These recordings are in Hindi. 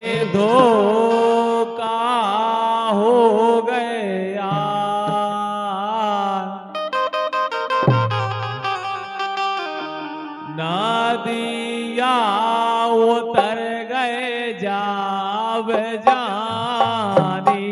धोखा हो गया, नदिया उतर गए जाव जानी।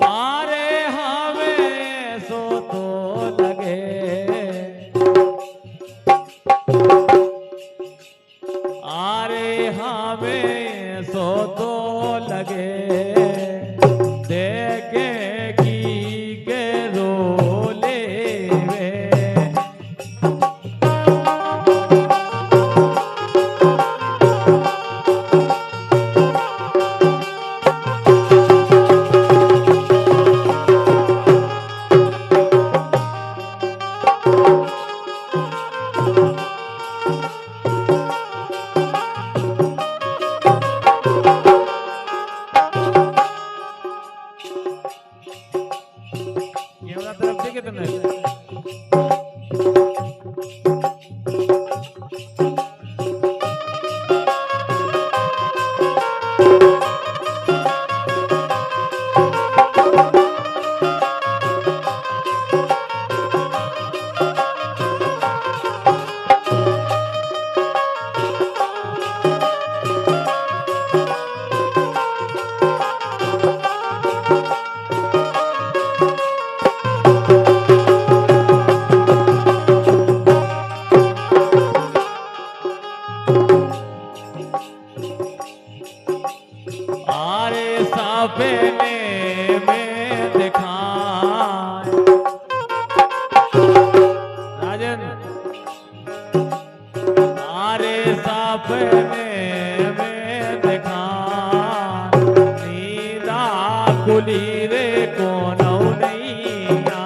आरे सपने में दिखाए। राजन मारे सपने में दिखाए, नींदा खुली रे कोनो नैया।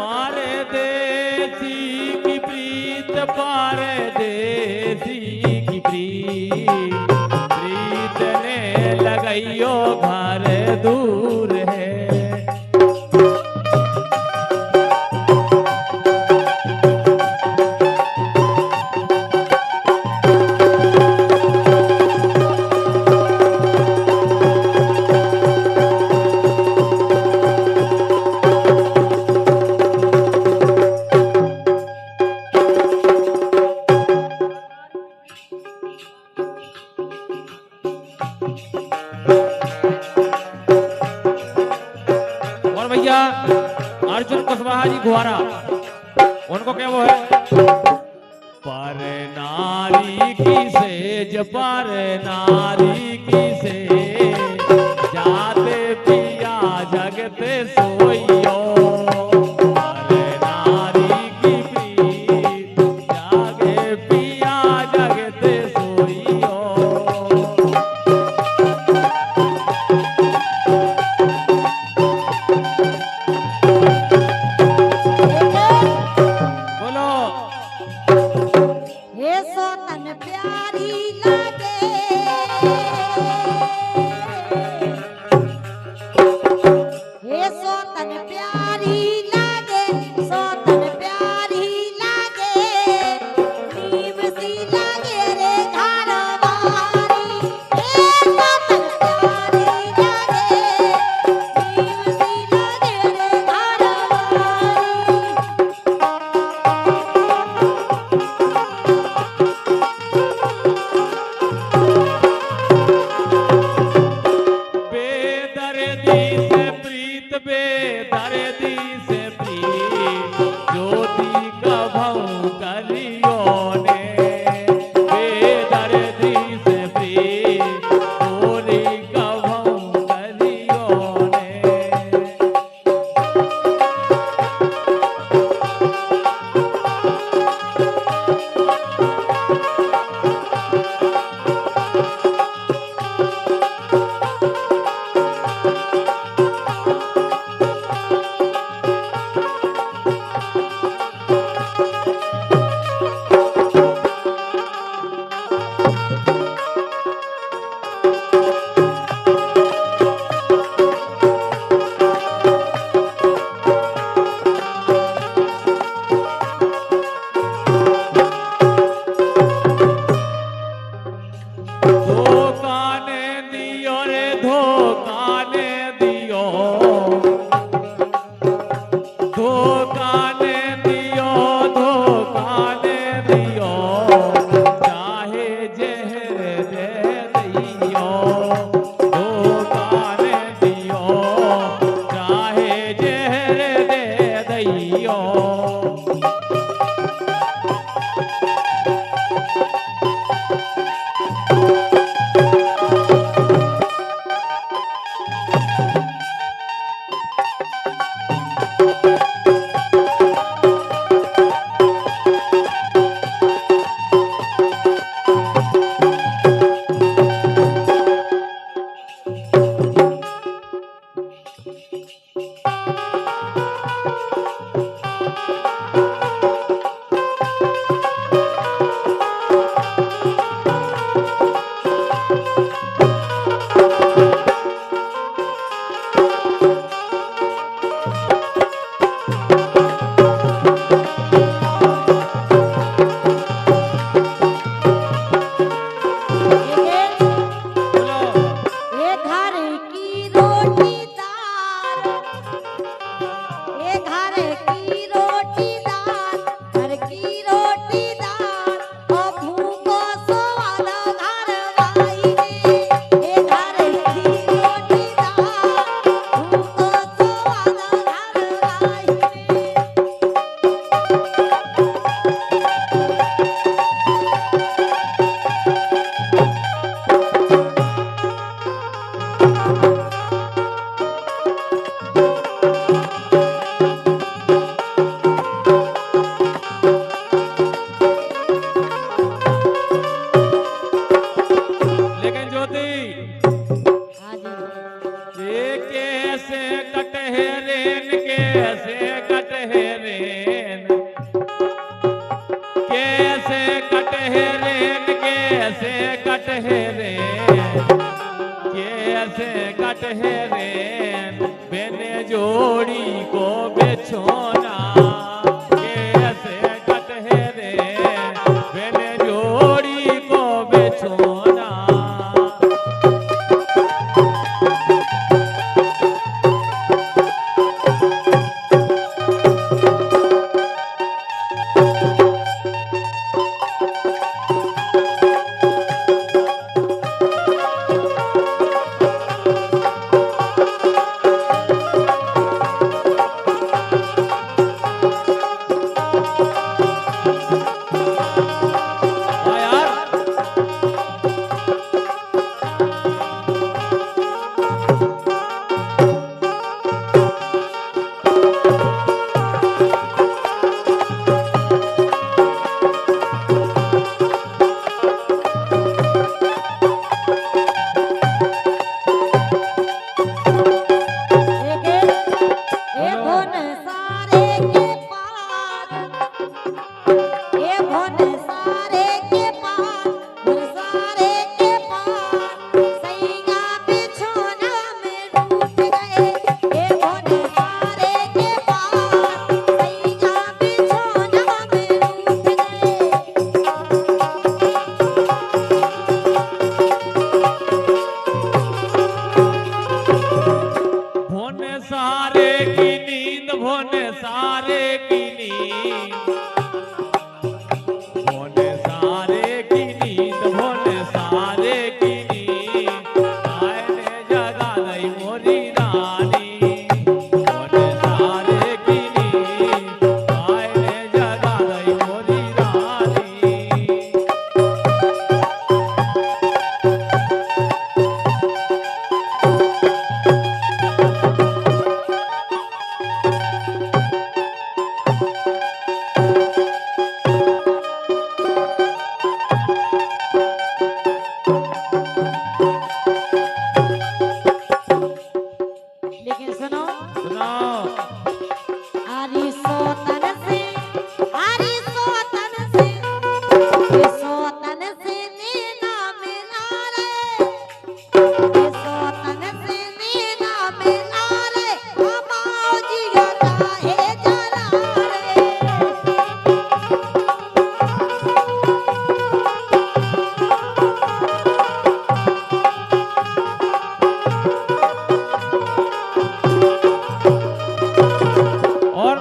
परदेसी की प्रीत ने लगाइयो घर दूर है। भैया अर्जुन कुशवाहा जी गुहारा, उनको क्या वो है, पर नारी की सेज पर नारी की सेज, जाते पिया जगते सोइयो। पर नारी की प्रीत जागे पिया जगते सोइयो। बेदर्दी से प्रीत ज्योति कभू कलियो ने, बेदर्दी से प्रीत बोली कभू कलियो ने। लेकिन ज्योति हाँ जी। ये कैसे कटहरेन कैसे कटहरेन कैसे कटहरेन कैसे कटहरेन कैसे कटहरेन बेने जोड़ी को बिछोना कैसे कटहरेन बेने जोड़ी को बिछोना हाँ यार एक भुवन सारे के पार, एक भुवन सारे के पार, भुवन सारे के पार, सैया बिछोना में रूठ गए। एक भुवन सारे के पार, सैया बिछोना में रूठ गए। भोन सारे की नींद भोन सारे की नींद भोन सारे की नींद भोन सारे की नींद आयने जगा दई मोरी रानी भोन सारे की नींद आयने जगा दई मोरी रानी लेकिन सुनो, सुनाओ आरी सोतन से, आरी सोतन से, ये सोतन से नीना मिला रे, ये सोतन से नीना मिला रे, हमाओ जिया काहे जला रे। और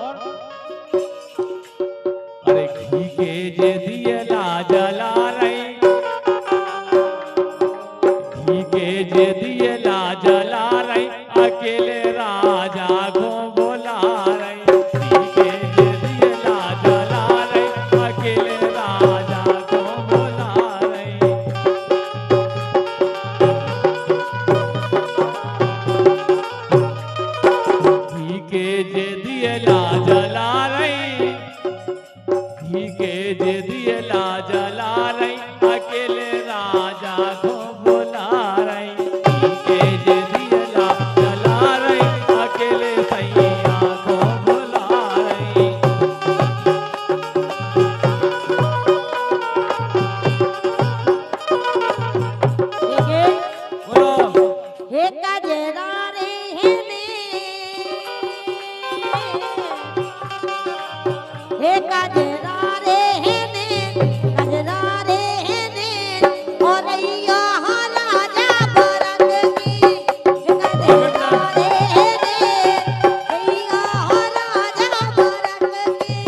अरे घी के जे दिए ला जला रही घी के जे दिए ला जला रही अकेले राजा को बोला रही घी के जे दिए ला जला रही अकेले राजा को बोला रही घी के जे दिए ला जला रही घी के जे दिए ला जला रही अकेले राजा को बुला रही घी के जे दिए ला जला रही अकेले सैया को बुला रही लेकिन बोलो हे कजरा रे हेने, हे कजरा रे हेने, कजरा रे हेने, और या राजा भरत की, हे कजरा रे हेने, या राजा भरत की।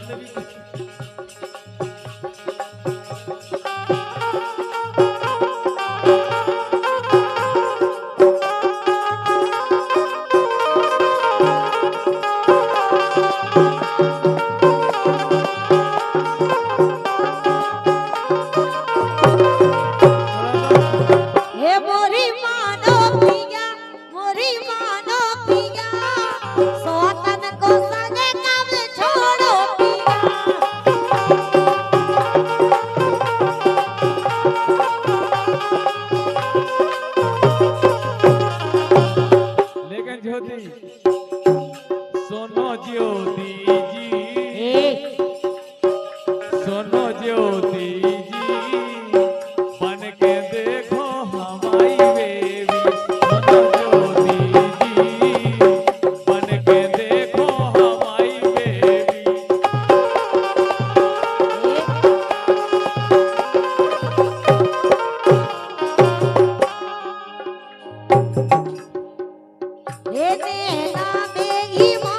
हमने भी कुछ हे मोरी मानो पिया, मोरी मानो पिया, सोतन को संगे कब छोड़ो पिया। लेकिन ज्योति सोनो ज्योति जी सोनो ज्योति जी बन के देखो हमारी बेबी सोनो ज्योति जी बन के देखो हमारी बेबी हे नैना बेईमान,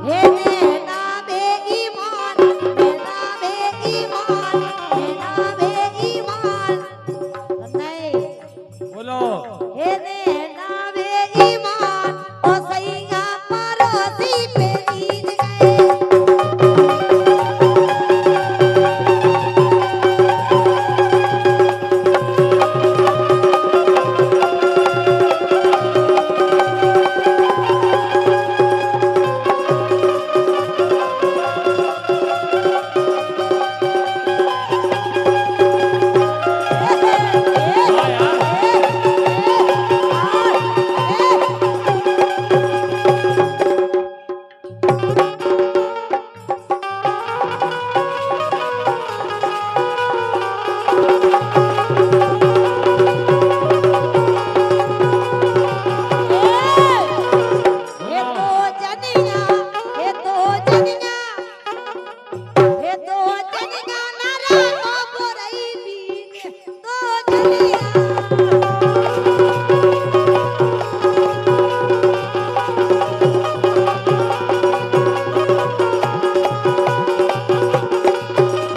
हे नैना बेईमान, नैना बेईमान, नैना बेईमान। नहीं, बोलो हे नैना बेईमान, ओ सैया परोसी पे नींद गए। हाँ यार हे तो जनिया, हे तो जनिया, हे तो जनिया नारा को बोरई बीन तो जनिया।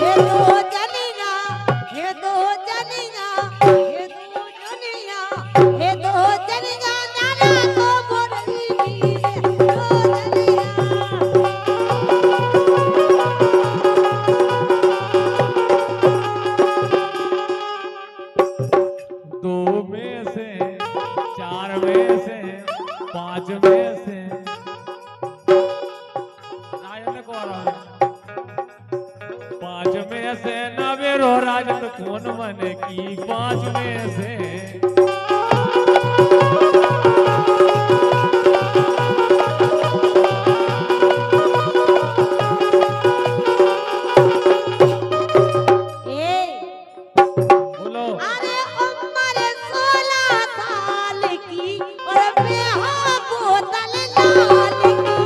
हे तो जनिया, हे तो जनिया, हे तो जनिया, हे तो जनिया नारा को बोरई बीन तो जनिया। दो में से चार में से पांच में से राजन को आ रहा है। पांच में से नवे रो राजन कौन मन की पांच में से बोलो अरे उम्र 16 साल की और बेहा बोतल लाल की।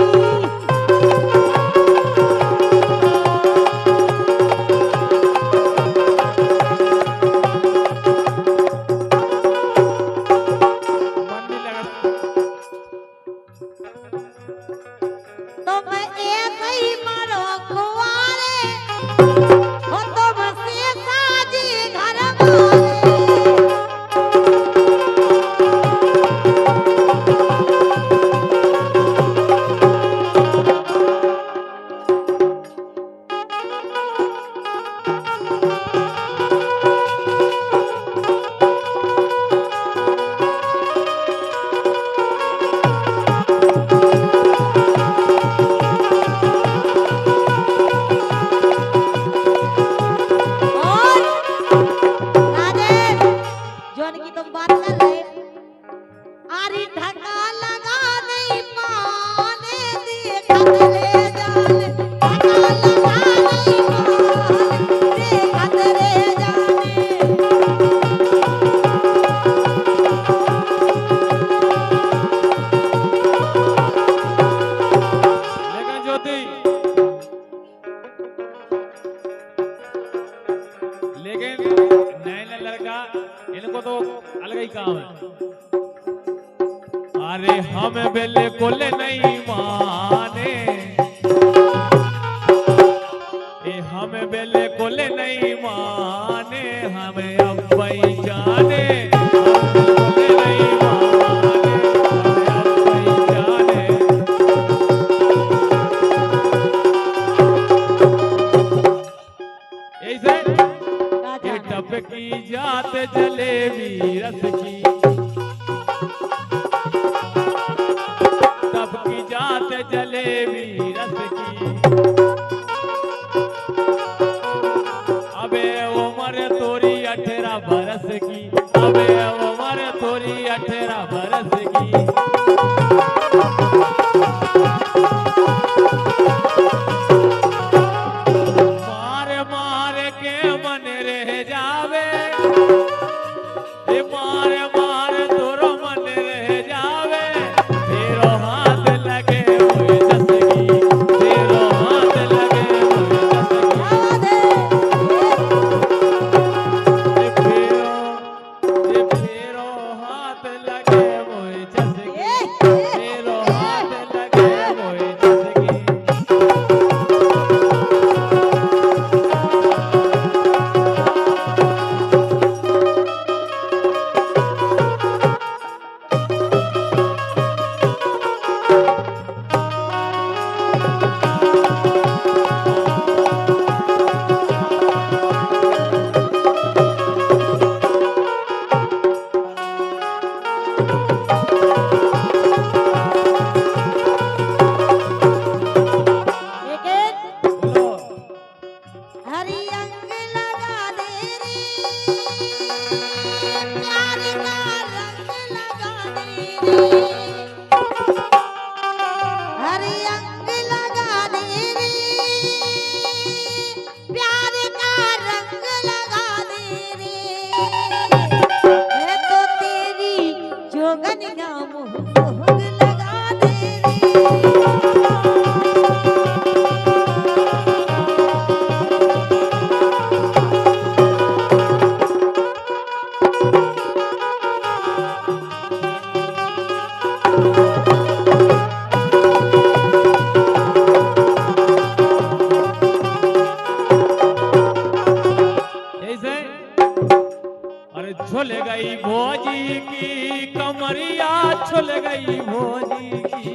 मन नहीं लगा तुम एक ही मरो कुंवारे, हो तुम से साजी घर वाले। और राजेश, जौन की तुम बात कर रहे, आरी ढका लगा नहीं पाने देखत ले जाने, ढका लगा नहीं पाने देखत ले जाने। लेकिन ज्योति लेकिन नैना लड़का इनको तो अलग ही काम है। अरे हम बिल्कुल नहीं माने, ए हम बिल्कुल नहीं माने, हमें अब्बा ही जाने, हम बिल्कुल नहीं माने, हमें अब्बा ही जाने। ऐसे ये टपकी जात जलेबी रस की, टपकी जात जलेबी रस की, अबे उम्र तोरी 18 बरस की, अबे उम्र तोरी 18 बरस की। मार मार के मन रह जावे, मार मार तोरो मन रह जावे, तेरो हाथ लगे हुए जसगी, तेरो हाथ लगे हुए जसगी, फेरो हाथ लगे हुए जसगी, फेरो हाथ लगे हुए जसगी। बोलो हरी अंग लगा दे रे, प्यार का रंग लगा दे रे, हरी अंग लगा दे रे, प्यार का रंग लगा दे रे, मैं तो तेरी जोगनिया मोह लगा दे रे। ऐसे अरे झुल गई भोजी की कमरिया, झुल गई भोजी की,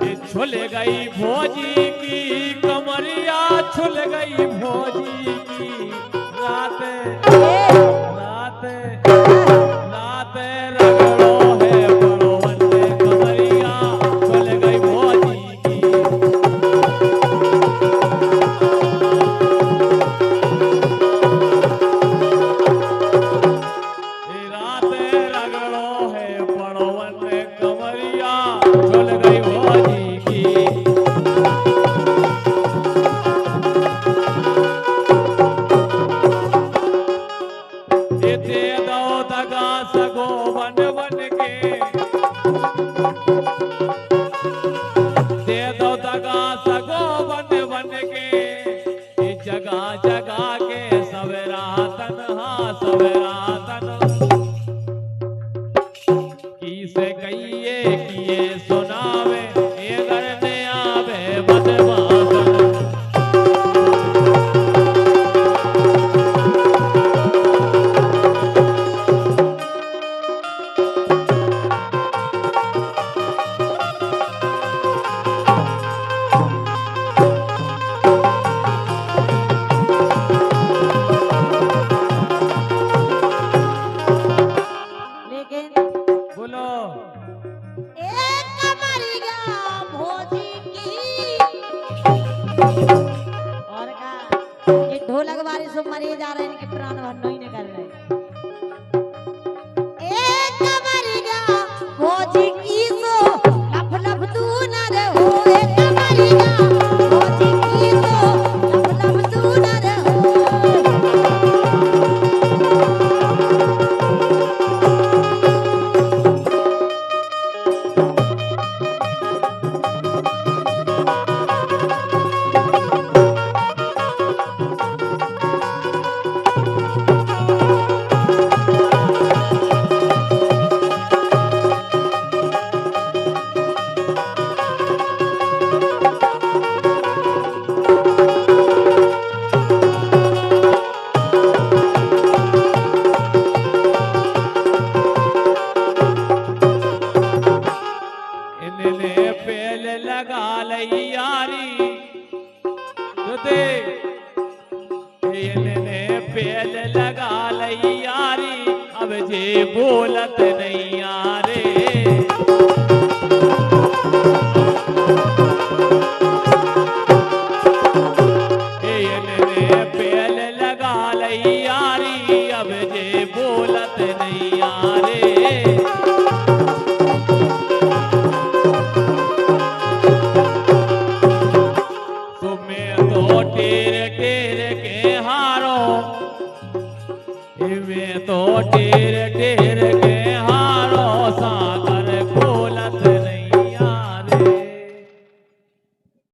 ये झुल गई भोजी की कमरिया, झुल गई भोजी की। रात रात रात रगड़ो है बड़ोवन ने कमरिया, झुल गई भोजी की। रात रगड़ो है पड़ोवन कमरिया, झुल गई भोजी की। दे दो दगा सगो बन बन के, दे दो दगा सगो बन बन के, जगह जगह के सवेरा तन्हा सवेरा तन किसे कहिए किए सुनावे, ये करने आवे बदमाशन। लेकिन बोलो एक कमरिया भोजी की, और का ये ढोलक वाले सब मरे जा रहे हैं, इनके प्राण भरना ही नहीं कर रहे। एक कमरिया भोजी की सो लफ लफ तू न रहो, एक कमरिया भोजी की सो लफ लफ तू न रहो। लई यारी तो देख ने पेल लगा लई यारी अब जे बोलत नहीं यार